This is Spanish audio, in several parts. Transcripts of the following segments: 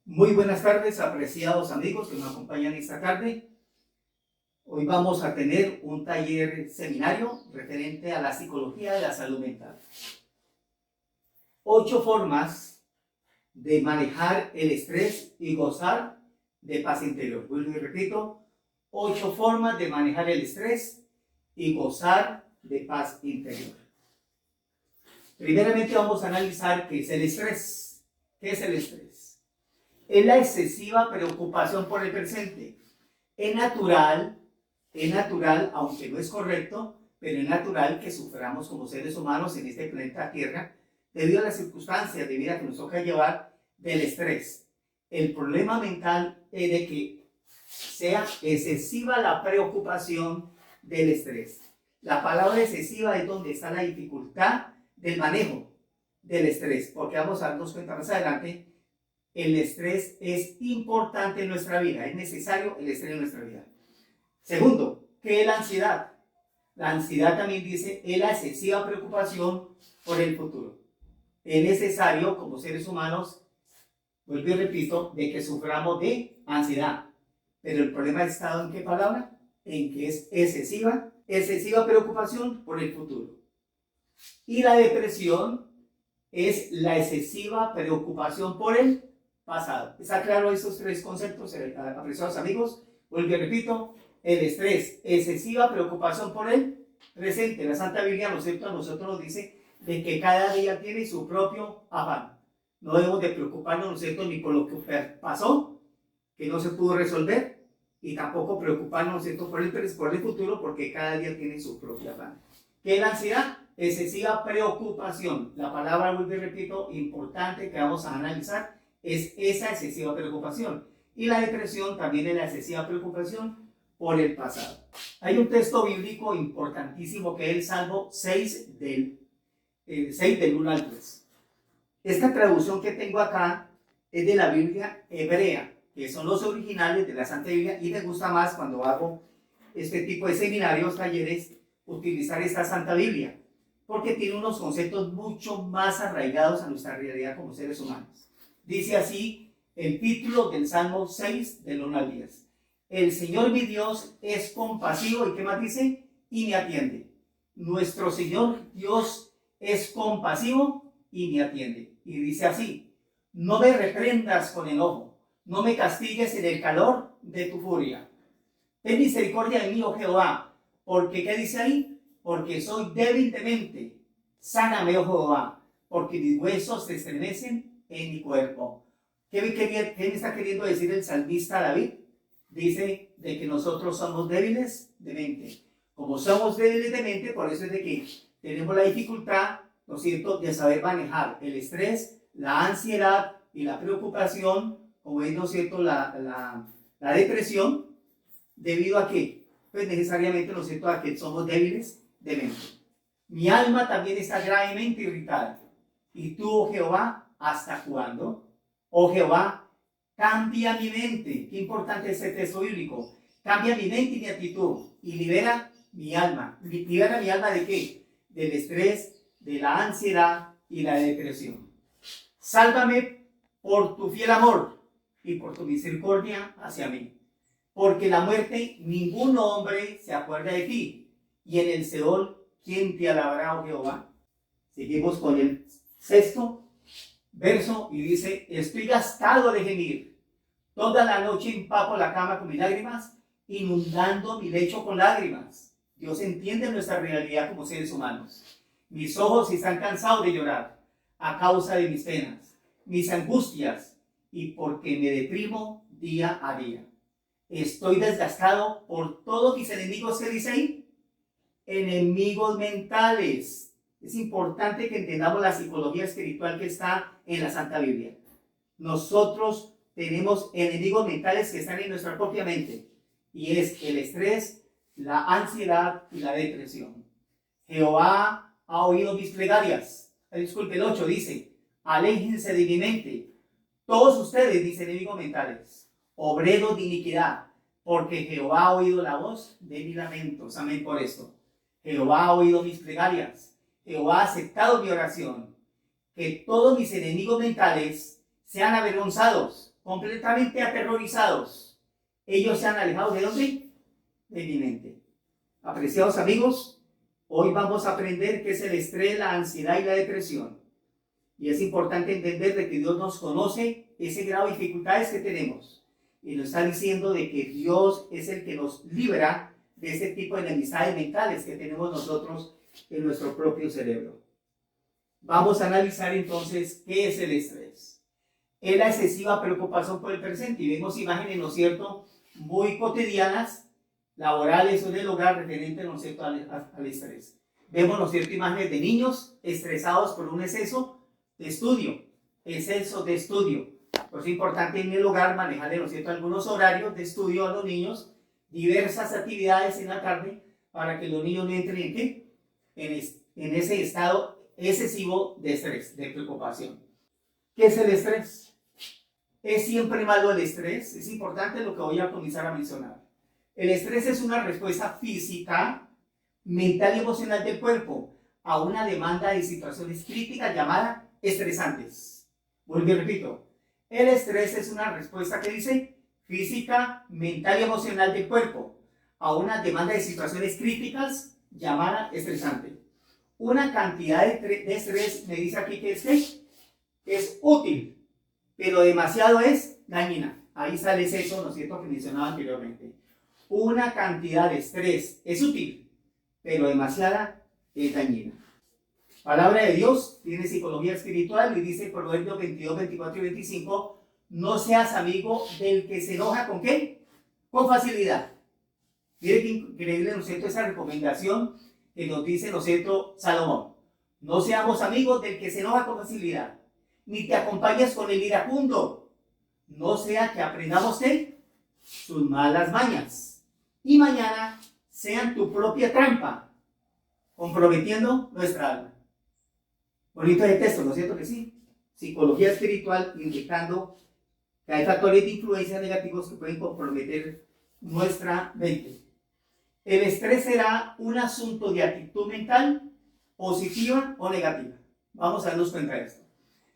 Muy buenas tardes, apreciados amigos que nos acompañan esta tarde. Hoy vamos a tener un taller seminario referente a la psicología de la salud mental. 8 formas de manejar el estrés y gozar de paz interior. Vuelvo y repito, 8 formas de manejar el estrés y gozar de paz interior. Primeramente vamos a analizar qué es el estrés. ¿Qué es el estrés? Es la excesiva preocupación por el presente. Es natural, aunque no es correcto, pero es natural que suframos como seres humanos en este planeta Tierra debido a las circunstancias de vida que nos toca llevar del estrés. El problema mental es de que sea excesiva la preocupación del estrés. La palabra excesiva es donde está la dificultad del manejo del estrés, porque vamos a darnos cuenta más adelante. El estrés es importante en nuestra vida, es necesario el estrés en nuestra vida. Segundo, ¿qué es la ansiedad? La ansiedad también dice, es la excesiva preocupación por el futuro. Es necesario, como seres humanos, vuelvo y repito, de que suframos de ansiedad. Pero el problema está en qué palabra? En que es excesiva preocupación por el futuro. Y la depresión es la excesiva preocupación por el pasado. ¿Está claro estos 3 conceptos, apreciados amigos? Vuelvo y repito, el estrés, excesiva preocupación por el presente. La Santa Biblia, ¿no es cierto?, a nosotros nos dice de que cada día tiene su propio afán. No debemos de preocuparnos, ¿no es cierto?, ni por lo que pasó, que no se pudo resolver, y tampoco preocuparnos, ¿no es cierto?, por el futuro, porque cada día tiene su propio afán. ¿Qué es la ansiedad? Excesiva preocupación. La palabra, vuelvo y repito, importante que vamos a analizar, es esa excesiva preocupación. Y la depresión también es la excesiva preocupación por el pasado. Hay un texto bíblico importantísimo que es el Salmo 6 del 1 al 3. Esta traducción que tengo acá es de la Biblia hebrea, que son los originales de la Santa Biblia, y me gusta más cuando hago este tipo de seminarios, talleres, utilizar esta Santa Biblia, porque tiene unos conceptos mucho más arraigados a nuestra realidad como seres humanos. Dice así el título del Salmo 6 del 1 al 10. El Señor mi Dios es compasivo, ¿y qué más dice? Y me atiende. Nuestro Señor Dios es compasivo y me atiende. Y dice así: no me reprendas con enojo, no me castigues en el calor de tu furia. Ten misericordia de mí, oh Jehová, porque ¿qué dice ahí? Porque soy débil de mente. Sáname, oh Jehová, porque mis huesos se estremecen en mi cuerpo. ¿Qué me está queriendo decir el salmista David? Dice de que nosotros somos débiles de mente. Como somos débiles de mente, por eso es de que tenemos la dificultad, ¿no es cierto?, de saber manejar el estrés, la ansiedad y la preocupación, como es, ¿no es cierto?, la depresión. ¿Debido a qué? Pues necesariamente, ¿no es cierto?, a que somos débiles de mente. Mi alma también está gravemente irritada. ¿Y tú, oh Jehová, hasta cuándo? Oh Jehová, cambia mi mente. Qué importante es este texto bíblico. Cambia mi mente y mi actitud y libera mi alma. ¿Libera mi alma de qué? Del estrés, de la ansiedad y la depresión. Sálvame por tu fiel amor y por tu misericordia hacia mí. Porque la muerte, ningún hombre se acuerda de ti. Y en el Seol, ¿quién te alabará, oh Jehová? Seguimos con el 6º verso y dice: estoy gastado de gemir. Toda la noche empapo la cama con mis lágrimas, inundando mi lecho con lágrimas. Dios entiende nuestra realidad como seres humanos. Mis ojos están cansados de llorar a causa de mis penas, mis angustias, y porque me deprimo día a día. Estoy desgastado por todos mis enemigos. ¿Qué dice ahí? Enemigos mentales. Es importante que entendamos la psicología espiritual que está en la Santa Biblia. Nosotros tenemos enemigos mentales que están en nuestra propia mente, y es el estrés, la ansiedad y la depresión. Jehová ha oído mis plegarias. Disculpe, el 8 dice: aléjense de mi mente todos ustedes, mis enemigos mentales, obreros de iniquidad, porque Jehová ha oído la voz de mis lamentos. Amén por esto. Jehová ha oído mis plegarias. Jehová ha aceptado mi oración. Que todos mis enemigos mentales sean avergonzados completamente aterrorizados. Ellos se han alejado ¿de dónde? De mi mente. Apreciados amigos, hoy vamos a aprender qué es el estrés, la ansiedad y la depresión. Y es importante entender de que Dios nos conoce ese grado de dificultades que tenemos. Y nos está diciendo de que Dios es el que nos libra de ese tipo de enemistades mentales que tenemos nosotros en nuestro propio cerebro. Vamos a analizar entonces qué es el estrés. Es la excesiva preocupación por el presente. Y vemos imágenes, ¿no es cierto?, muy cotidianas, laborales o del hogar referente, ¿no es cierto?, al estrés. Vemos, ¿no es cierto?, imágenes de niños estresados por un exceso de estudio. Pues es importante en el hogar manejar, ¿no es cierto?, algunos horarios de estudio a los niños, diversas actividades en la tarde, para que los niños no entren ¿en qué? En ese estado excesivo de estrés, de preocupación. ¿Qué es el estrés? ¿Es siempre malo el estrés? Es importante lo que voy a comenzar a mencionar. El estrés es una respuesta física, mental y emocional del cuerpo a una demanda de situaciones críticas llamadas estresantes. Vuelvo y repito. El estrés es una respuesta que dice física, mental y emocional del cuerpo a una demanda de situaciones críticas llamada estresante. Una cantidad de estrés me dice aquí que es útil, pero demasiado es dañina. Ahí sale eso, ¿no es cierto?, que mencionaba anteriormente. Una cantidad de estrés es útil, pero demasiada es dañina. Palabra de Dios tiene psicología espiritual y dice Proverbios 22, 24 y 25, no seas amigo del que se enoja ¿con qué? Con facilidad. Mire que increíble, ¿no es cierto?, esa recomendación que nos dice, ¿no es cierto?, Salomón. No seamos amigos del que se enoja con facilidad, ni te acompañes con el iracundo, no sea que aprendamos de sus malas mañas, y mañana sean tu propia trampa, comprometiendo nuestra alma. Bonito el texto, ¿no es cierto que sí? Psicología espiritual indicando que hay factores de influencia negativos que pueden comprometer nuestra mente. El estrés será un asunto de actitud mental positiva o negativa. Vamos a darnos cuenta de esto.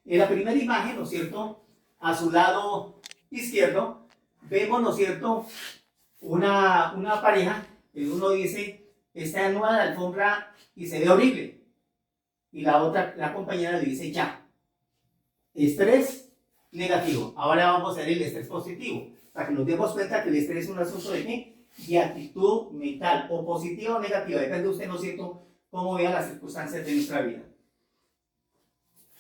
En la primera imagen, ¿no es cierto?, a su lado izquierdo, vemos, ¿no es cierto?, una pareja que uno dice, está en una alfombra y se ve horrible. Y la compañera le dice, ya. Estrés negativo. Ahora vamos a ver el estrés positivo. Para que nos demos cuenta que el estrés es un asunto de qué? De actitud mental, o positiva o negativa. Depende de usted, ¿no es cierto?, cómo vea las circunstancias de nuestra vida.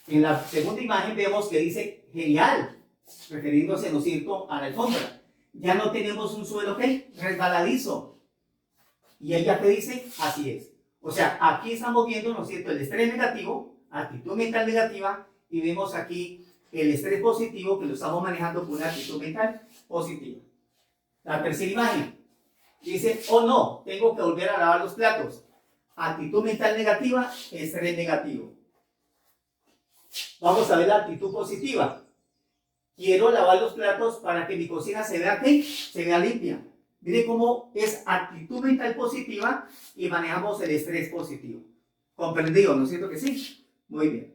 En la segunda imagen vemos que dice, genial, refiriéndose, ¿no es cierto?, a la alfombra. Ya no tenemos un suelo que resbaladizo. Y ella te dice, así es. O sea, aquí estamos viendo, ¿no es cierto?, el estrés negativo, actitud mental negativa, y vemos aquí el estrés positivo que lo estamos manejando con una actitud mental positiva. La tercera imagen dice, oh no, tengo que volver a lavar los platos. Actitud mental negativa, estrés negativo. Vamos a ver la actitud positiva. Quiero lavar los platos para que mi cocina se vea ¿qué? Se vea limpia. Mire cómo es actitud mental positiva y manejamos el estrés positivo. ¿Comprendido? ¿No es cierto que sí? Muy bien.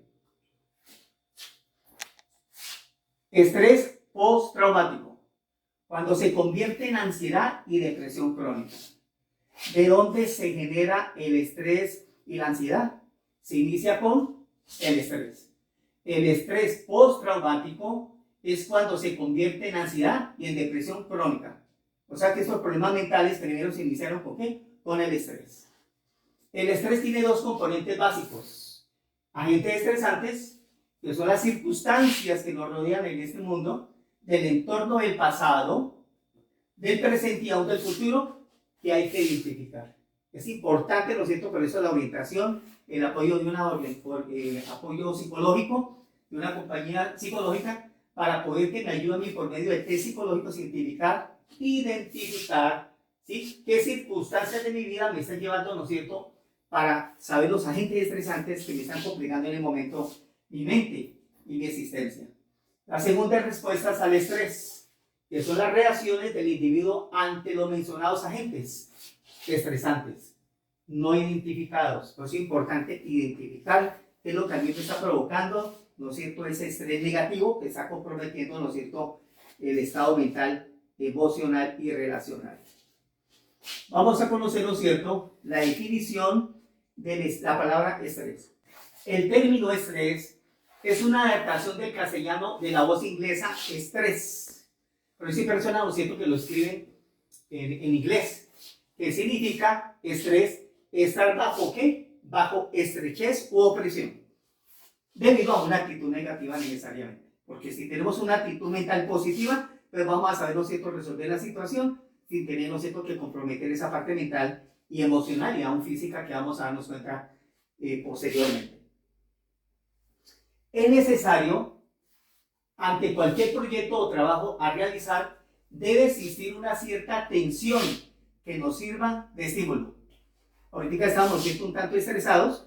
Estrés postraumático. Cuando se convierte en ansiedad y depresión crónica. ¿De dónde se genera el estrés y la ansiedad? Se inicia con el estrés. El estrés postraumático es cuando se convierte en ansiedad y en depresión crónica. O sea que estos problemas mentales primero se iniciaron ¿con qué? Con el estrés. El estrés tiene dos componentes básicos. Agentes estresantes, que son las circunstancias que nos rodean en este mundo, del entorno del pasado, del presente y aún del futuro, que hay que identificar. Es importante, ¿no es cierto?, por eso la orientación, el apoyo de apoyo psicológico, de una compañía psicológica, para poder que me ayude a mí por medio de test psicológicos identificar ¿sí?, qué circunstancias de mi vida me están llevando, ¿no es cierto?, para saber los agentes estresantes que me están complicando en el momento mi mente y mi existencia. La segunda es respuestas al estrés, que son las reacciones del individuo ante los mencionados agentes estresantes no identificados. Por eso es importante identificar qué es lo que a mí me está provocando, ¿no es cierto?, ese estrés negativo que está comprometiendo, ¿no es cierto?, el estado mental, emocional y relacional. Vamos a conocer, ¿no es cierto?, la definición de la palabra estrés. El término estrés es una adaptación del castellano de la voz inglesa estrés. Pero hay personas, ¿no es cierto?, que lo escriben en inglés, que significa estrés, estar bajo ¿qué? Bajo estrechez u opresión, debido a una actitud negativa necesariamente. Porque si tenemos una actitud mental positiva, pues vamos a saber, ¿no es cierto?, resolver la situación sin tener, ¿no es cierto?, que comprometer esa parte mental y emocional y aún física que vamos a darnos cuenta posteriormente. Es necesario, ante cualquier proyecto o trabajo a realizar, debe existir una cierta tensión que nos sirva de estímulo. Ahorita estamos un tanto estresados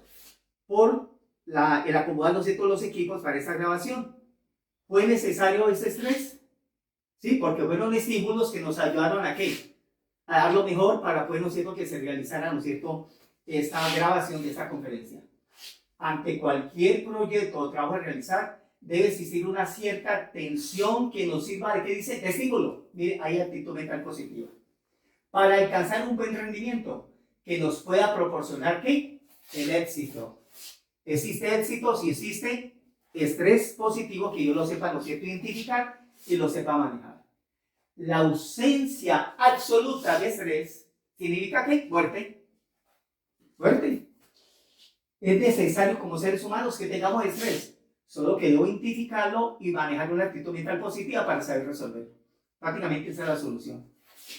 por el acomodarnos de todos los equipos para esta grabación. ¿Fue necesario ese estrés? Sí, porque fueron estímulos que nos ayudaron a ¿qué? A dar lo mejor para poder, ¿no es cierto?, que se realizara, ¿no es cierto?, esta grabación de esta conferencia. Ante cualquier proyecto o trabajo a realizar, debe existir una cierta tensión que nos sirva de, ¿qué dice?, de estímulo. Mire, hay actitud mental positiva. Para alcanzar un buen rendimiento que nos pueda proporcionar, ¿qué? El éxito. Existe éxito si existe estrés positivo que yo lo sepa, ¿no es cierto?, identificar y lo sepa manejar. La ausencia absoluta de estrés significa ¿qué? Muerte. Muerte. Es necesario como seres humanos que tengamos estrés, solo que debo identificarlo y manejar una actitud mental positiva para saber resolverlo. Prácticamente esa es la solución.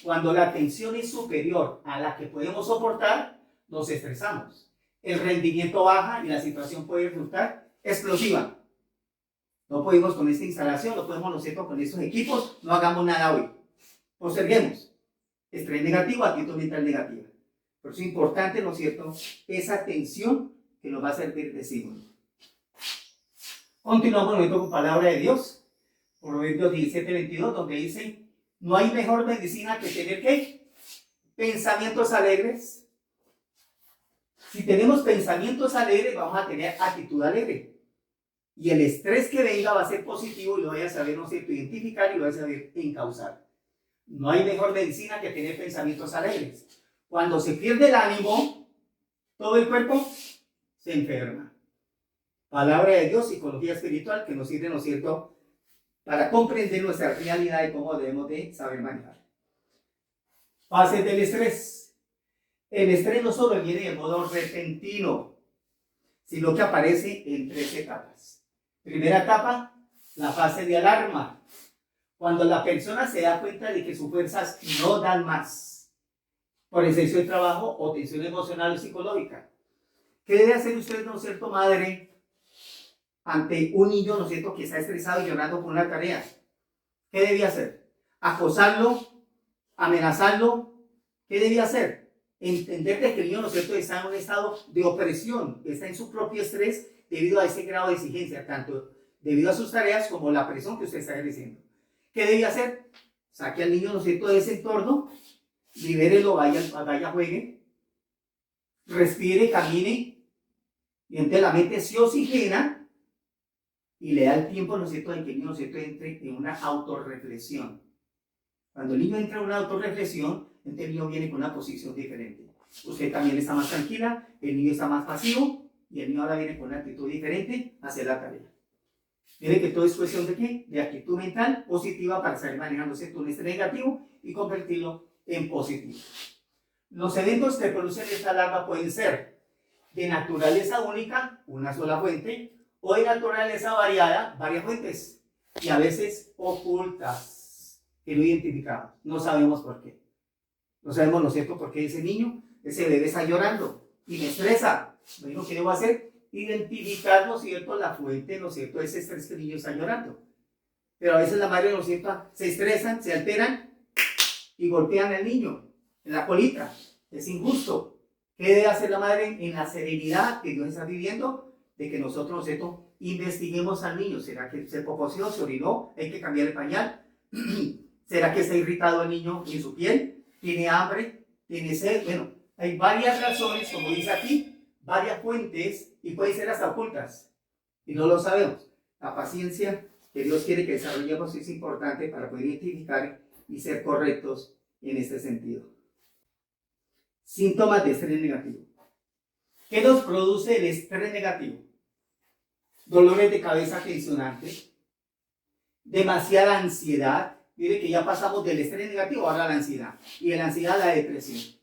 Cuando la tensión es superior a la que podemos soportar, nos estresamos. El rendimiento baja y la situación puede resultar explosiva. No podemos con esta instalación, no podemos, ¿no es cierto?, con estos equipos, no hagamos nada hoy. Posterguemos. Estrés negativo, actitud mental negativa. Por eso es importante, ¿no es cierto?, esa tensión que nos va a servir de estímulo. Continuamos un momento con palabra de Dios. Proverbios 17:22, donde dice: no hay mejor medicina que tener ¿qué? Pensamientos alegres. Si tenemos pensamientos alegres, vamos a tener actitud alegre. Y el estrés que venga va a ser positivo y lo voy a saber, ¿no es cierto?, identificar y lo voy a saber encauzar. No hay mejor medicina que tener pensamientos alegres. Cuando se pierde el ánimo, todo el cuerpo se enferma. Palabra de Dios, psicología espiritual, que nos sirve, ¿no es cierto?, para comprender nuestra realidad y cómo debemos de saber manejar. Fases del estrés. El estrés no solo viene de modo repentino, sino que aparece en 3 etapas. Primera etapa, la fase de alarma. Cuando la persona se da cuenta de que sus fuerzas no dan más, por exceso de trabajo o tensión emocional o psicológica. ¿Qué debe hacer usted, ¿no es cierto, madre, ante un niño, ¿no es cierto?, que está estresado y llorando por una tarea? ¿Qué debía hacer? ¿Acosarlo? ¿Amenazarlo? ¿Qué debía hacer? Entender que el niño, ¿no es cierto?, está en un estado de opresión, está en su propio estrés debido a ese grado de exigencia, tanto debido a sus tareas como la presión que usted está ejerciendo. ¿Qué debía hacer? Saque al niño, ¿no es cierto?, de ese entorno, libérelo, vaya, juegue, respire, camine, y entonces la mente se oxigena y le da el tiempo, ¿no es cierto?, de que el niño, ¿no es cierto?, entre en una autorreflexión. Cuando el niño entra en una autorreflexión, entonces el niño viene con una posición diferente. Usted también está más tranquila, el niño está más pasivo y el niño ahora viene con una actitud diferente hacia la tarea. Mire que todo es cuestión de ¿qué? De actitud mental positiva para saber manejando ese estrés negativo y convertirlo en positivo. Los eventos que producen esta alarma pueden ser de naturaleza única, una sola fuente, o de naturaleza variada, varias fuentes, y a veces ocultas, que no identificamos, no sabemos por qué. No sabemos, ¿no es cierto?, por qué ese niño, ese bebé está llorando y me estresa. Bueno, ¿qué debo hacer? Identificar, ¿no es cierto?, la fuente, ¿no es cierto?, ese estrés que el niño está llorando. Pero a veces la madre, ¿no es cierto?, se estresan, se alteran y golpean al niño en la colita. Es injusto. ¿Qué debe hacer la madre en la serenidad que Dios está viviendo? De que nosotros, ¿no es cierto?, investiguemos al niño. ¿Será que se poposeó, se orinó? ¿Hay que cambiar el pañal? ¿Será que está irritado el niño en su piel? ¿Tiene hambre? ¿Tiene sed? Bueno, hay varias razones, como dice aquí, varias fuentes y pueden ser hasta ocultas. Y no lo sabemos. La paciencia que Dios quiere que desarrollemos es importante para poder identificar y ser correctos en este sentido. Síntomas de estrés negativo. ¿Qué nos produce el estrés negativo? Dolores de cabeza tensionantes, demasiada ansiedad. Mire que ya pasamos del estrés negativo ahora a la ansiedad, y de la ansiedad a la depresión.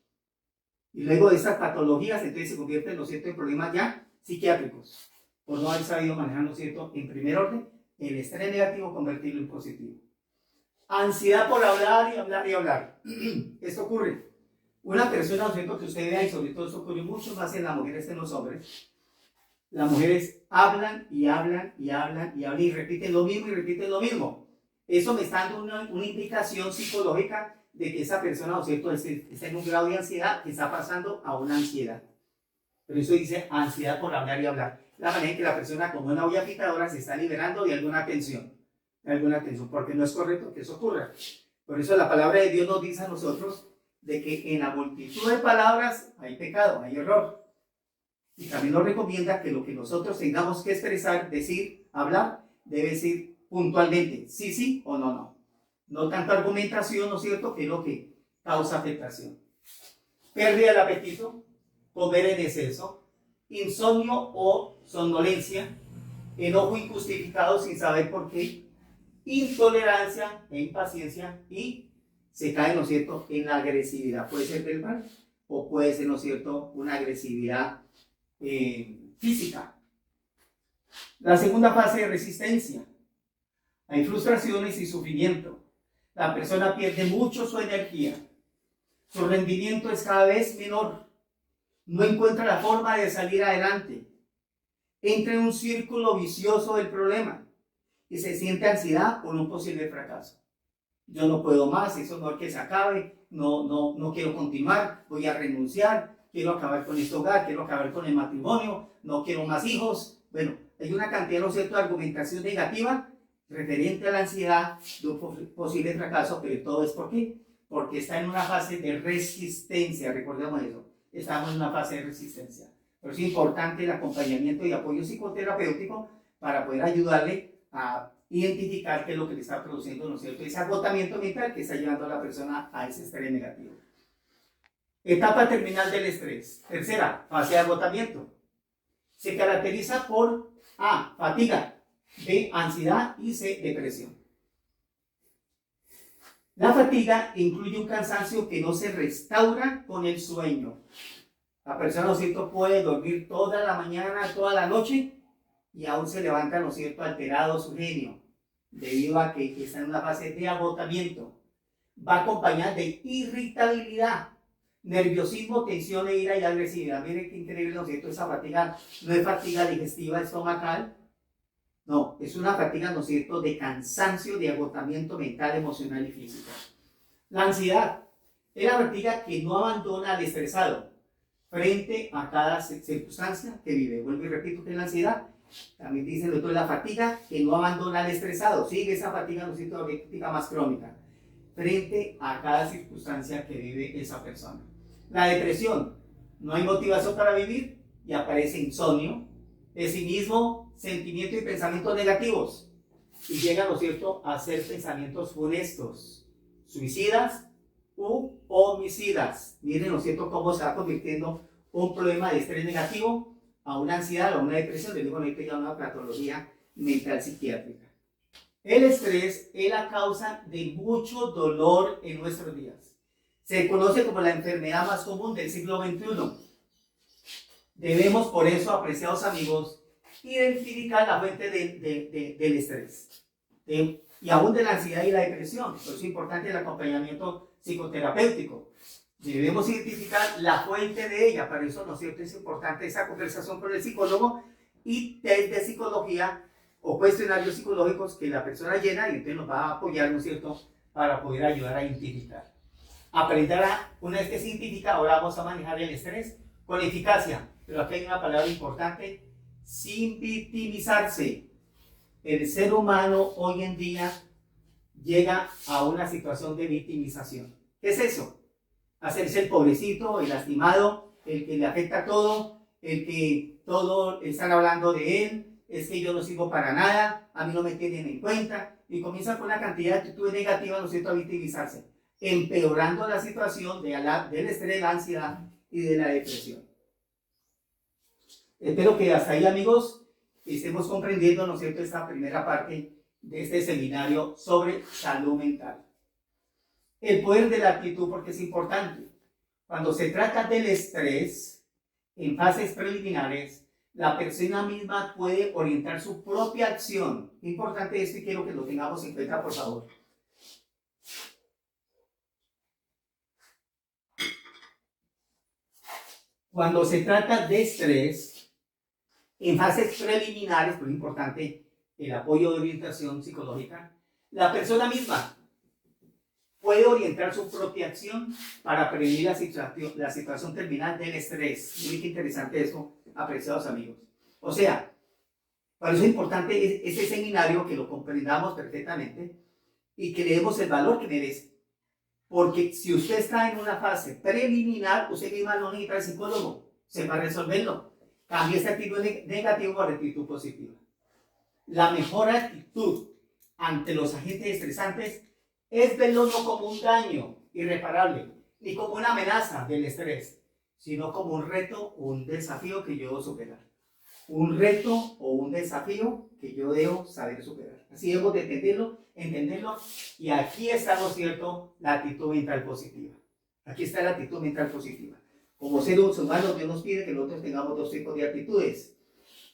Y luego de esas patologías, entonces se convierten, ¿no es cierto?, en problemas ya psiquiátricos, por no haber sabido manejar, ¿no es cierto?, en primer orden, el estrés negativo, convertirlo en positivo. Ansiedad por hablar y hablar y hablar. Esto ocurre. Una persona, ¿no es cierto?, que usted vea, y sobre todo esto ocurre mucho más en las mujeres que en los hombres. Las mujeres hablan y hablan y hablan y hablan y repiten lo mismo y repiten lo mismo. Eso me está dando una indicación psicológica de que esa persona, ¿no es cierto?, está en un grado de ansiedad que está pasando a una ansiedad. Pero eso dice ansiedad por hablar y hablar. La manera en que la persona, como una olla picadora, se está liberando de alguna tensión, porque no es correcto que eso ocurra. Por eso la palabra de Dios nos dice a nosotros de que en la multitud de palabras hay pecado, hay error. Y también nos recomienda que lo que nosotros tengamos que expresar, decir, hablar, debe ser puntualmente, sí, sí o no, no. No tanta argumentación, ¿no es cierto?, que es lo que causa afectación. Pérdida del apetito, comer en exceso, insomnio o somnolencia, enojo injustificado sin saber por qué, intolerancia e impaciencia, y se cae, ¿no es cierto?, en la agresividad. Puede ser verbal o puede ser, ¿no es cierto?, una agresividad física. La segunda fase de resistencia. Hay frustraciones y sufrimiento. La persona pierde mucho su energía. Su rendimiento es cada vez menor. No encuentra la forma de salir adelante. Entra en un círculo vicioso del problema y se siente ansiedad por un posible fracaso. Yo no puedo más, eso no es que se acabe, no quiero continuar, voy a renunciar, quiero acabar con este hogar, quiero acabar con el matrimonio, no quiero más hijos. Bueno, hay una cantidad, ¿no es cierto?, de argumentación negativa referente a la ansiedad de un posible fracaso, pero todo es ¿por qué? Porque está en una fase de resistencia, recordemos eso, estamos en una fase de resistencia. Pero es importante el acompañamiento y apoyo psicoterapéutico para poder ayudarle a identificar qué es lo que le está produciendo, ¿no es cierto?, ese agotamiento mental que está llevando a la persona a ese estrés negativo. Etapa terminal del estrés. Tercera, fase de agotamiento. Se caracteriza por A, fatiga, B, ansiedad y C, depresión. La fatiga incluye un cansancio que no se restaura con el sueño. La persona, ¿no es cierto?, puede dormir toda la mañana, toda la noche y aún se levanta, ¿no es cierto?, alterado su genio, debido a que está en una fase de agotamiento. Va acompañada de irritabilidad, nerviosismo, tensión, ira y agresividad. Miren qué increíble, ¿no es cierto?, esa fatiga no es fatiga digestiva estomacal, no, es una fatiga, ¿no es cierto?, de cansancio, de agotamiento mental, emocional y físico. La ansiedad es la fatiga que no abandona al estresado frente a cada circunstancia que vive. Vuelvo y repito que es la ansiedad. También dice el otro, la fatiga que no abandona al estresado. Sigue esa fatiga, ¿no es cierto?, fatiga más crónica frente a cada circunstancia que vive esa persona. La depresión, no hay motivación para vivir y aparece insomnio, pesimismo, sentimiento y pensamientos negativos, y llegan, ¿no es cierto?, a ser pensamientos funestos, suicidas u homicidas. Miren, ¿no es cierto?, cómo se va convirtiendo un problema de estrés negativo a una ansiedad o una depresión, le digo ahorita ya una patología mental psiquiátrica. El estrés es la causa de mucho dolor en nuestros días. Se conoce como la enfermedad más común del siglo XXI. Debemos, por eso, apreciados amigos, identificar la fuente del estrés y aún de la ansiedad y la depresión. Por eso es importante el acompañamiento psicoterapéutico. Debemos identificar la fuente de ella. Para eso, ¿no es cierto?, es importante esa conversación con el psicólogo y test de psicología o cuestionarios psicológicos que la persona llena, y entonces nos va a apoyar, ¿no es cierto?, para poder ayudar a identificar. Aprender una vez que se identifica, ahora vamos a manejar el estrés con eficacia. Pero aquí hay una palabra importante: sin victimizarse. El ser humano hoy en día llega a una situación de victimización. ¿Qué es eso? Hacerse el pobrecito, el lastimado, el que le afecta todo, el que todo están hablando de él, es que yo no sirvo para nada, a mí no me tienen en cuenta, y comienza con una cantidad de actitudes negativas, ¿no es cierto?, a victimizarse, empeorando la situación del estrés, la ansiedad y de la depresión. Espero que hasta ahí, amigos, estemos comprendiendo, ¿no es cierto?, esta primera parte de este seminario sobre salud mental. El poder de la actitud, porque es importante. Cuando se trata del estrés, en fases preliminares, la persona misma puede orientar su propia acción. Importante esto y quiero que lo tengamos en cuenta, por favor. Cuando se trata de estrés, en fases preliminares, pues es importante el apoyo de orientación psicológica, la persona misma puede orientar su propia acción para prevenir la situación terminal del estrés. Miren qué interesante eso, apreciados amigos. O sea, por eso es importante este seminario que lo comprendamos perfectamente y que le demos el valor que merece. Porque si usted está en una fase preliminar, usted misma no necesita al psicólogo, se va a resolverlo. Cambie esta actitud negativa por actitud positiva. La mejor actitud ante los agentes estresantes es verlo no como un daño irreparable, ni como una amenaza del estrés, sino como un reto o un desafío que yo debo superar. Un reto o un desafío que yo debo saber superar. Así debemos de entenderlo, y aquí está, ¿no es cierto?, la actitud mental positiva. Aquí está la actitud mental positiva. Como seres humanos, Dios nos pide que nosotros tengamos dos tipos de actitudes.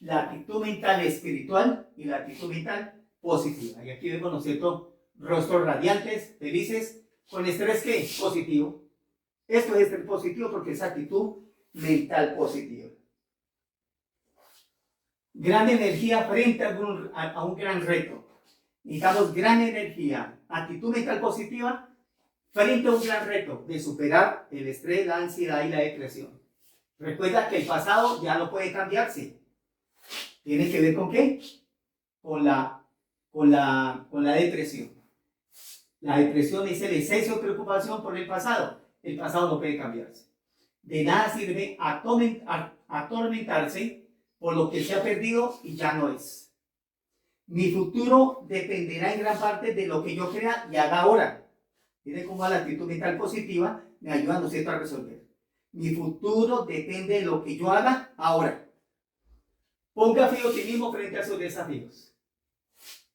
La actitud mental espiritual y la actitud mental positiva. Y aquí vemos, ¿no es cierto?, rostros radiantes, felices, con estrés ¿qué? Positivo. Esto es estrés positivo porque es actitud mental positiva. Gran energía frente a un gran reto. Necesitamos gran energía, actitud mental positiva frente a un gran reto de superar el estrés, la ansiedad y la depresión. Recuerda que el pasado ya no puede cambiarse. ¿Tiene que ver con qué? Con la depresión. La depresión es el exceso de preocupación por el pasado. El pasado no puede cambiarse. De nada sirve atormentarse por lo que se ha perdido y ya no es. Mi futuro dependerá en gran parte de lo que yo crea y haga ahora. Miren cómo la actitud mental positiva me ayuda, ¿no es cierto?, a resolver. Mi futuro depende de lo que yo haga ahora. Ponga fe y optimismo frente a sus desafíos.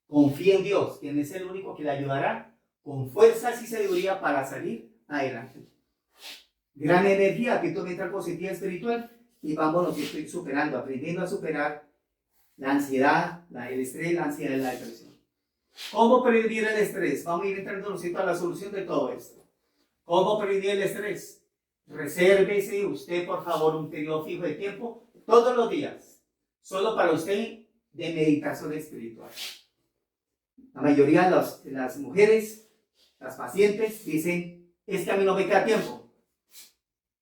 Confíe en Dios, quien es el único que le ayudará con fuerzas y sabiduría para salir adelante. Gran energía, actitud mental positiva espiritual, y vámonos superando, aprendiendo a superar la ansiedad, el estrés, la ansiedad y la depresión. ¿Cómo prevenir el estrés? Vamos a ir entrando, ¿no es cierto?, a la solución de todo esto. ¿Cómo prevenir el estrés? Resérvese usted, por favor, un periodo fijo de tiempo todos los días, solo para usted, de meditación espiritual. La mayoría de las mujeres, las pacientes, dicen, es que a mí no me queda tiempo.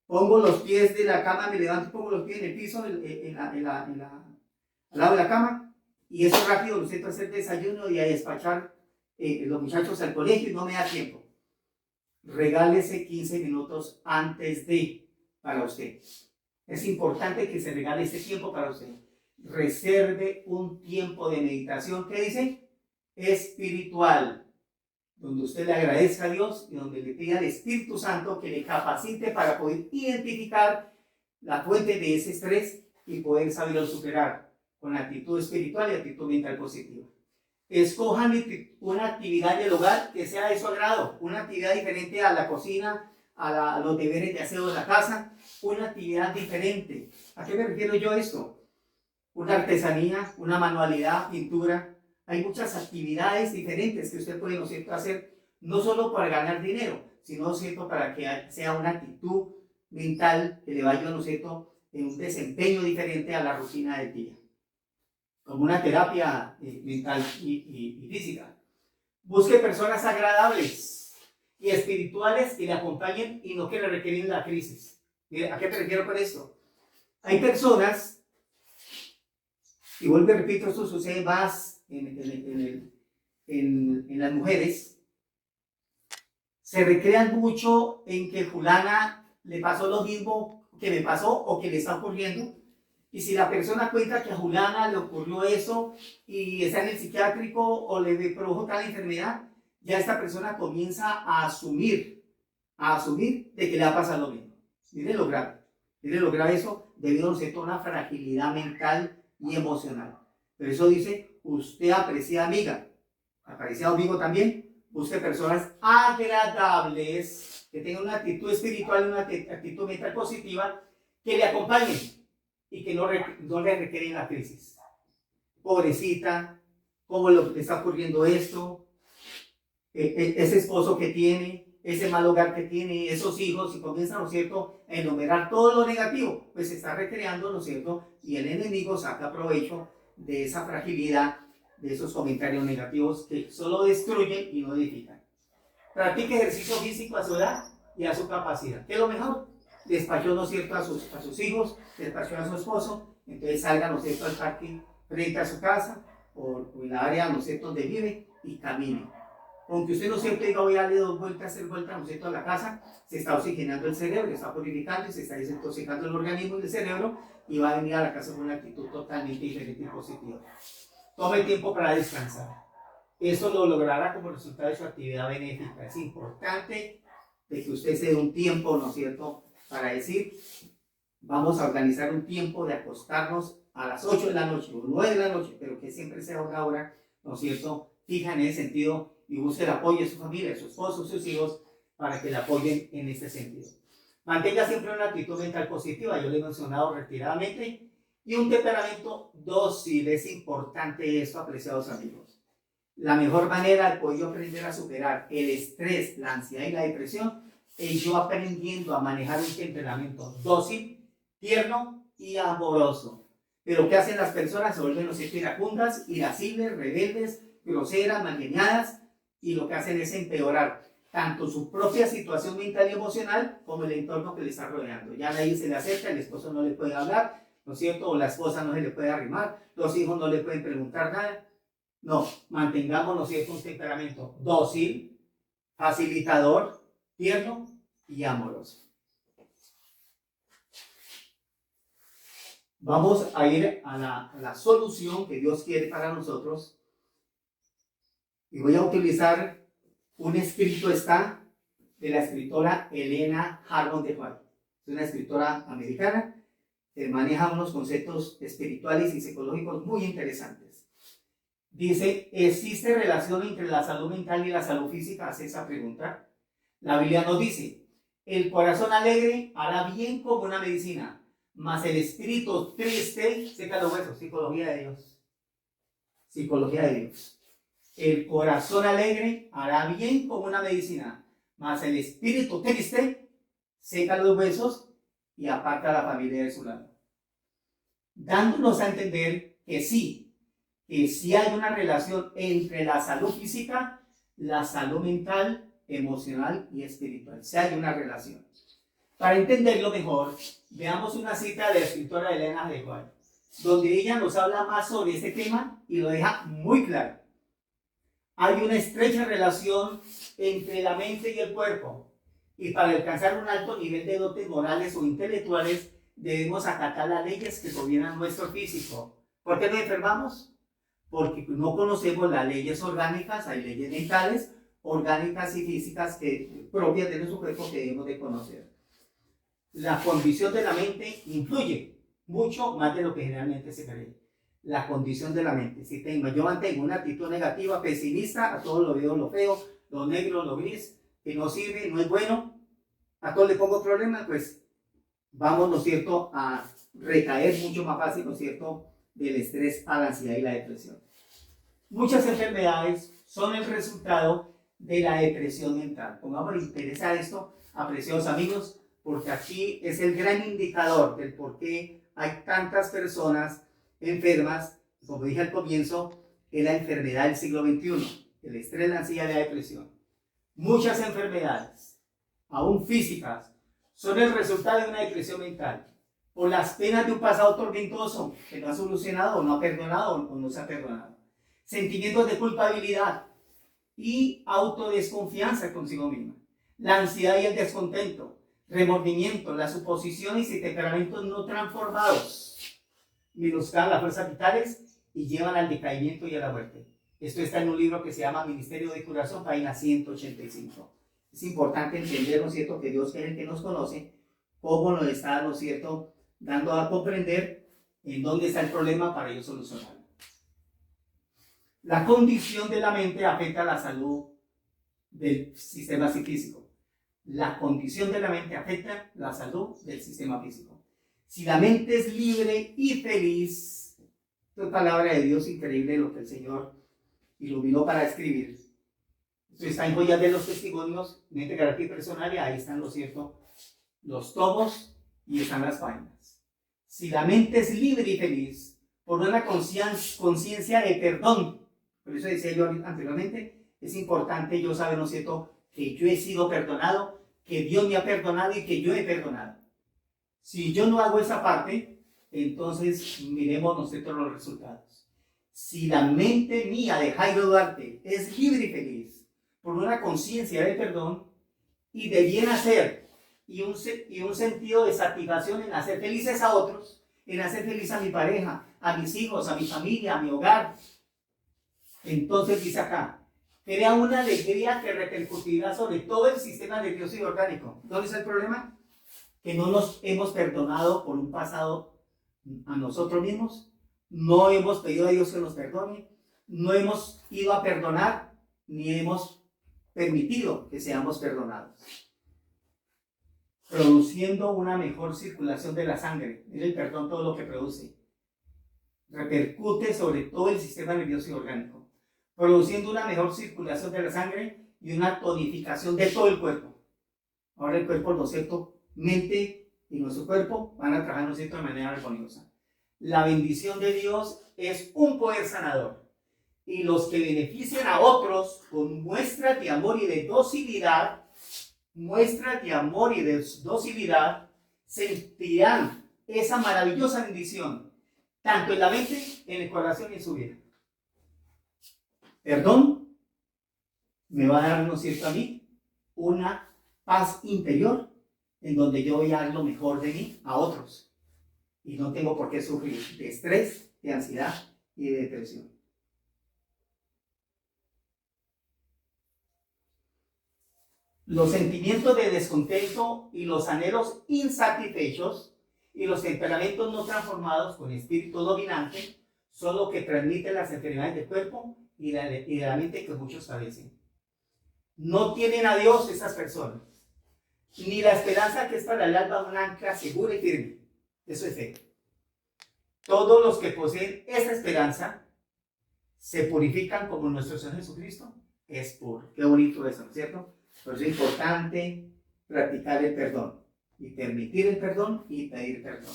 Pongo los pies de la cama, me levanto, pongo los pies en el piso, al lado de la cama, y eso rápido lo siento hacer desayuno y a despachar los muchachos al colegio y no me da tiempo. Regálese 15 minutos antes para usted. Es importante que se regale ese tiempo para usted. Reserve un tiempo de meditación, ¿qué dice? Espiritual, donde usted le agradezca a Dios y donde le pida al Espíritu Santo que le capacite para poder identificar la fuente de ese estrés y poder saberlo superar con actitud espiritual y actitud mental positiva. Escojan una actividad del hogar que sea de su agrado, una actividad diferente a la cocina, a los deberes de aseo de la casa, una actividad diferente. ¿A qué me refiero yo a esto? Una artesanía, una manualidad, pintura. Hay muchas actividades diferentes que usted puede, ¿no es cierto?, hacer, no solo para ganar dinero, sino, ¿no es cierto?, para que sea una actitud mental que le vaya, ¿no es cierto?, en un desempeño diferente a la rutina del día, como una terapia mental y física. Busque personas agradables y espirituales que le acompañen y no que le requieren la crisis. ¿A qué me refiero con esto? Hay personas, y vuelvo y repito, esto sucede más en las mujeres, se recrean mucho en que fulana le pasó lo mismo que me pasó o que le está ocurriendo, Y si la persona cuenta que a Juliana le ocurrió eso y está en el psiquiátrico o le produjo tal enfermedad, ya esta persona comienza a asumir de que le ha pasado lo mismo. Mire lo grave eso, debido a una fragilidad mental y emocional. Pero eso dice, usted apreciada amiga, apreciado amigo también, busque personas agradables, que tengan una actitud espiritual, una actitud mental positiva, que le acompañen y que no le requieren la crisis. Pobrecita, ¿cómo le está ocurriendo esto? Ese esposo que tiene, ese mal hogar que tiene, esos hijos, y comienzan, ¿no es cierto?, a enumerar todo lo negativo, pues se está recreando, ¿no es cierto?, y el enemigo saca provecho de esa fragilidad, de esos comentarios negativos que solo destruyen y no edifican. Practique ejercicio físico a su edad y a su capacidad. ¿Qué es lo mejor? Despachó, ¿no es cierto?, a sus hijos, despachó a su esposo, entonces salga, ¿no es cierto?, al parque frente a su casa o en la área, ¿no es cierto?, donde vive y camine. Aunque usted, ¿no es cierto?, diga voy a darle 2 vueltas, 3 vueltas, ¿no es cierto?, a la casa, se está oxigenando el cerebro, está purificando, se está desintoxicando el organismo y el cerebro y va a venir a la casa con una actitud totalmente diferente y positiva. Tome tiempo para descansar. Eso lo logrará como resultado de su actividad benéfica. Es importante de que usted se dé un tiempo, ¿no es cierto?, para decir, vamos a organizar un tiempo de acostarnos a las 8 de la noche o 9 de la noche, pero que siempre sea una hora, ¿no es cierto?, fija en ese sentido y busque el apoyo de su familia, de su esposo, sus hijos, para que le apoyen en este sentido. Mantenga siempre una actitud mental positiva, yo le he mencionado retiradamente, y un temperamento dócil. Es importante esto, apreciados amigos. La mejor manera de poder yo aprender a superar el estrés, la ansiedad y la depresión es yo aprendiendo a manejar un temperamento dócil, tierno y amoroso. Pero ¿qué hacen las personas? Se vuelven iracundas, irascibles, rebeldes, groseras, malgeniadas, y lo que hacen es empeorar tanto su propia situación mental y emocional como el entorno que le está rodeando. Ya nadie se le acerca, el esposo no le puede hablar, ¿no es cierto? O la esposa no se le puede arrimar, los hijos no le pueden preguntar nada. No, mantengamos, ¿no es cierto?, un temperamento dócil, facilitador, tierno y amoroso. Vamos a ir a la solución que Dios quiere para nosotros. Y voy a utilizar un escrito de la escritora Elena Harmon de White. Es una escritora americana que maneja unos conceptos espirituales y psicológicos muy interesantes. Dice, ¿existe relación entre la salud mental y la salud física? Hace esa pregunta. La Biblia nos dice, el corazón alegre hará bien como una medicina, mas el espíritu triste seca los huesos. Psicología de Dios. Psicología de Dios. El corazón alegre hará bien como una medicina, mas el espíritu triste seca los huesos y aparta a la familia de su lado. Dándonos a entender que sí hay una relación entre la salud física, la salud mental, emocional y espiritual. Sí hay una relación. Para entenderlo mejor, veamos una cita de la escritora Elena de White, donde ella nos habla más sobre este tema y lo deja muy claro. Hay una estrecha relación entre la mente y el cuerpo, y para alcanzar un alto nivel de dotes morales o intelectuales debemos acatar las leyes que gobiernan nuestro físico. ¿Por qué nos enfermamos? Porque no conocemos las leyes orgánicas. Hay leyes mentales, orgánicas y físicas propias de nuestro cuerpo que debemos de conocer. La condición de la mente influye mucho más de lo que generalmente se cree. La condición de la mente. Si yo mantengo una actitud negativa, pesimista, a todo lo veo lo feo, lo negro, lo gris, que no sirve, no es bueno, a todo le pongo problema, pues vamos, ¿no es cierto?, a recaer mucho más fácil, ¿no es cierto?, del estrés a la ansiedad y la depresión. Muchas enfermedades son el resultado de la depresión mental. Pongamos interés a esto, apreciados amigos, porque aquí es el gran indicador del por qué hay tantas personas enfermas. Como dije al comienzo, es la enfermedad del siglo XXI, el estrés, la ansiedad y la depresión. Muchas enfermedades, aún físicas, son el resultado de una depresión mental, por las penas de un pasado tormentoso que no ha solucionado o no ha perdonado o no se ha perdonado. Sentimientos de culpabilidad y autodesconfianza consigo misma. La ansiedad y el descontento, remordimiento, las suposiciones y temperamentos no transformados. menoscaban las fuerzas vitales y llevan al decaimiento y a la muerte. Esto está en un libro que se llama Ministerio de Curación, página 185. Es importante entender, ¿no es cierto?, que Dios, que es el que nos conoce, cómo nos está, ¿no es cierto?, dando a comprender en dónde está el problema para yo solucionarlo. La condición de la mente afecta la salud del sistema físico. La condición de la mente afecta la salud del sistema físico. Si la mente es libre y feliz, esto es palabra de Dios, increíble lo que el Señor iluminó para escribir. Esto está en Joyas de los Testimonios, mente, carácter personal, y ahí están, lo cierto, los tomos y están las páginas. Si la mente es libre y feliz, por una conciencia de perdón, por eso decía yo anteriormente, es importante yo saber, ¿no es cierto?, que yo he sido perdonado, que Dios me ha perdonado y que yo he perdonado. Si yo no hago esa parte, entonces miremos nosotros los resultados. Si la mente mía de Jairo Duarte es libre y feliz, por una conciencia de perdón y de bien hacer, y un sentido de satisfacción en hacer felices a otros, en hacer feliz a mi pareja, a mis hijos, a mi familia, a mi hogar, entonces dice acá, crea una alegría que repercutirá sobre todo el sistema nervioso y orgánico. ¿Dónde está el problema? Que no nos hemos perdonado por un pasado a nosotros mismos, no hemos pedido a Dios que nos perdone, no hemos ido a perdonar, ni hemos permitido que seamos perdonados. Produciendo una mejor circulación de la sangre. Mira el perdón todo lo que produce. Repercute sobre todo el sistema nervioso y orgánico, produciendo una mejor circulación de la sangre y una tonificación de todo el cuerpo. Ahora el cuerpo, ¿no es cierto?, mente y nuestro cuerpo van a trabajar, ¿no es cierto?, de manera armoniosa. La bendición de Dios es un poder sanador, y los que benefician a otros con muestras de amor y de docilidad, sentirán esa maravillosa bendición, tanto en la mente, en el corazón y en su vida. Perdón me va a dar, ¿no es cierto?, a mí una paz interior en donde yo voy a dar lo mejor de mí a otros y no tengo por qué sufrir de estrés, de ansiedad y de depresión. Los sentimientos de descontento y los anhelos insatisfechos y los temperamentos no transformados con espíritu dominante son lo que transmiten las enfermedades del cuerpo y de la mente que muchos padecen. No tienen a Dios esas personas, ni la esperanza que es para el alma un ancla segura y firme. Eso es fe. Todos los que poseen esa esperanza se purifican como nuestro Señor Jesucristo es puro. Qué bonito eso, ¿no es cierto? Por eso es importante practicar el perdón y permitir el perdón y pedir perdón.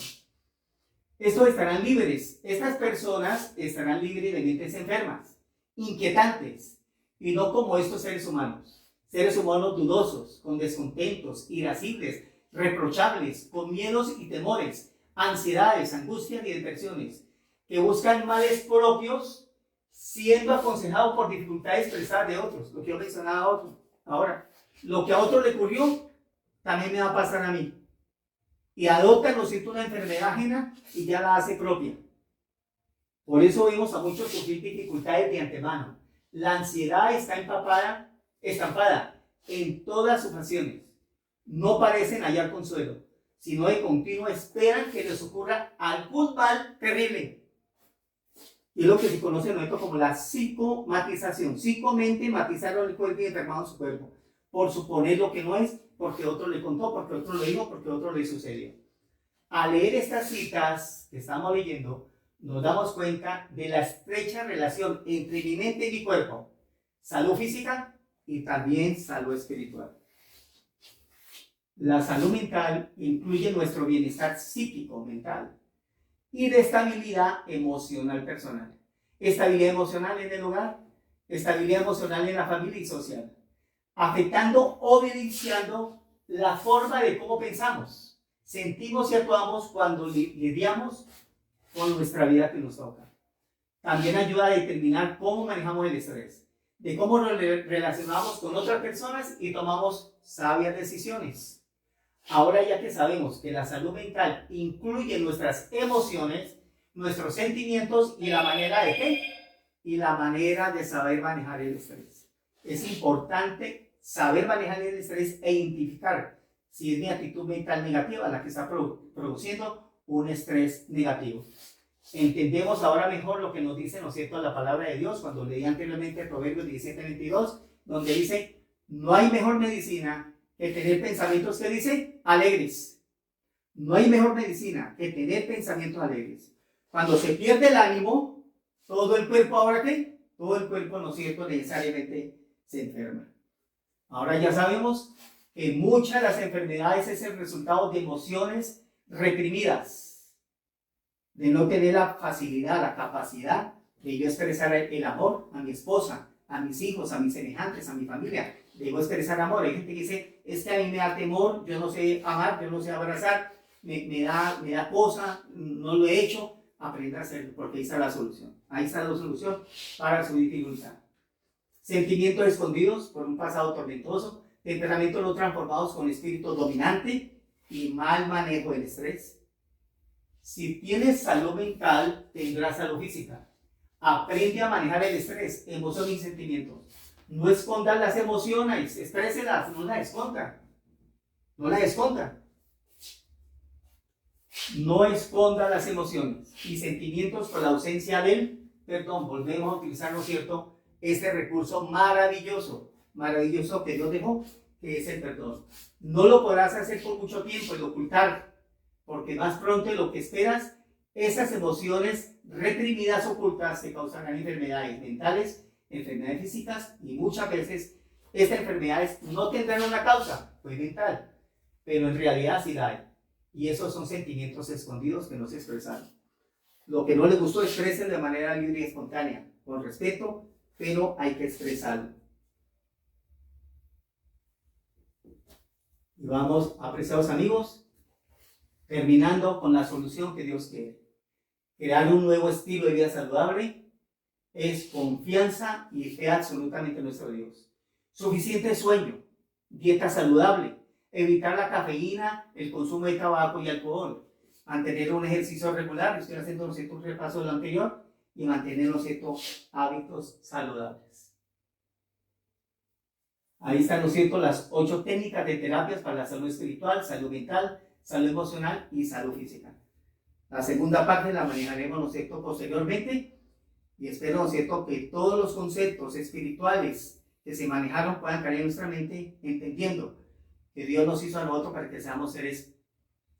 Estos estarán libres. Estas personas estarán libres de mentes enfermas, inquietantes, y no como estos seres humanos dudosos, con descontentos, irascibles, reprochables, con miedos y temores, ansiedades, angustias y depresiones, que buscan males propios, siendo aconsejados por dificultades expresadas de otros. Lo que yo mencionaba a otro. Ahora, lo que a otro le ocurrió, también me va a pasar a mí. Y adoptan, ¿no es cierto?, una enfermedad ajena y ya la hace propia. Por eso vemos a muchos sufrir dificultades de antemano. La ansiedad está estampada en todas sus acciones. No parecen hallar consuelo, sino de continuo esperan que les ocurra algún mal terrible. Y lo que se conoce como la psicomatización. Psicomente matizaron el cuerpo y enfermaron su cuerpo. Por suponer lo que no es, porque otro le contó, porque otro lo dijo, porque otro le sucedió. Al leer estas citas que estamos leyendo, nos damos cuenta de la estrecha relación entre mi mente y mi cuerpo. Salud física y también salud espiritual. La salud mental incluye nuestro bienestar psíquico, mental, y de estabilidad emocional personal. Estabilidad emocional en el hogar, estabilidad emocional en la familia y social, afectando o evidenciando la forma de cómo pensamos, sentimos y actuamos cuando lidiamos con nuestra vida que nos toca. También ayuda a determinar cómo manejamos el estrés, de cómo nos relacionamos con otras personas y tomamos sabias decisiones. Ahora, ya que sabemos que la salud mental incluye nuestras emociones, nuestros sentimientos y la manera de qué, y la manera de saber manejar el estrés. Es importante saber manejar el estrés e identificar si es mi actitud mental negativa la que está produciendo un estrés negativo. Entendemos ahora mejor lo que nos dice, ¿no es cierto?, la palabra de Dios, cuando leí anteriormente Proverbios 17:22, donde dice, no hay mejor medicina que tener pensamientos que dice alegres. No hay mejor medicina que tener pensamientos alegres. Cuando se pierde el ánimo, todo el cuerpo, ¿ahora qué? Todo el cuerpo, ¿no es cierto?, necesariamente se enferma. Ahora ya sabemos que muchas de las enfermedades es el resultado de emociones reprimidas, de no tener la facilidad, la capacidad de yo expresar el amor a mi esposa, a mis hijos, a mis semejantes, a mi familia. Debo expresar amor. Hay gente que dice, es que a mí me da temor, yo no sé amar, yo no sé abrazar, me da cosa, no lo he hecho. Aprenda a hacerlo, porque ahí está la solución. Ahí está la solución para su dificultad. Sentimientos escondidos por un pasado tormentoso, temperamentos no transformados con espíritu dominante y mal manejo del estrés. Si tienes salud mental, tendrás salud física. Aprende a manejar el estrés, emociones y sentimientos. No escondas las emociones, expréselas, no las esconda. No las esconda. No esconda las emociones y sentimientos por la ausencia del perdón. Volvemos a utilizar, ¿no es cierto?, este recurso maravilloso que Dios dejó, que es el perdón. No lo podrás hacer por mucho tiempo y ocultar, porque más pronto de lo que esperas, esas emociones reprimidas ocultas te causarán enfermedades mentales, enfermedades físicas, y muchas veces estas enfermedades no tendrán una causa, pues mental, pero en realidad sí la hay. Y esos son sentimientos escondidos que no se expresaron. Lo que no les gustó, expresen de manera libre y espontánea, con respeto, pero hay que expresarlo. Y vamos, apreciados amigos, terminando con la solución que Dios quiere. Crear un nuevo estilo de vida saludable es confianza y fe absolutamente en nuestro Dios. Suficiente sueño, dieta saludable, evitar la cafeína, el consumo de tabaco y alcohol, mantener un ejercicio regular, estoy haciendo un repaso de lo anterior, y mantener hábitos saludables. Ahí están, ¿no es cierto?, las 8 técnicas de terapias para la salud espiritual, salud mental, salud emocional y salud física. La segunda parte la manejaremos, ¿no es cierto?, posteriormente, y espero, ¿no es cierto?, que todos los conceptos espirituales que se manejaron puedan caer en nuestra mente, entendiendo que Dios nos hizo a nosotros para que seamos seres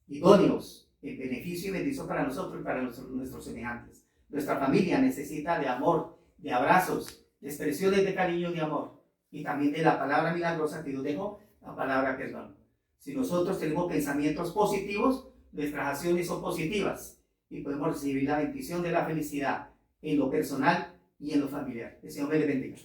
idóneos, en beneficio y bendición para nosotros y para nuestros semejantes. Nuestra familia necesita de amor, de abrazos, de expresiones de cariño y de amor, y también de la palabra milagrosa que Dios dejó, la palabra perdón. Si nosotros tenemos pensamientos positivos, nuestras acciones son positivas y podemos recibir la bendición de la felicidad en lo personal y en lo familiar. Que el Señor me le bendiga.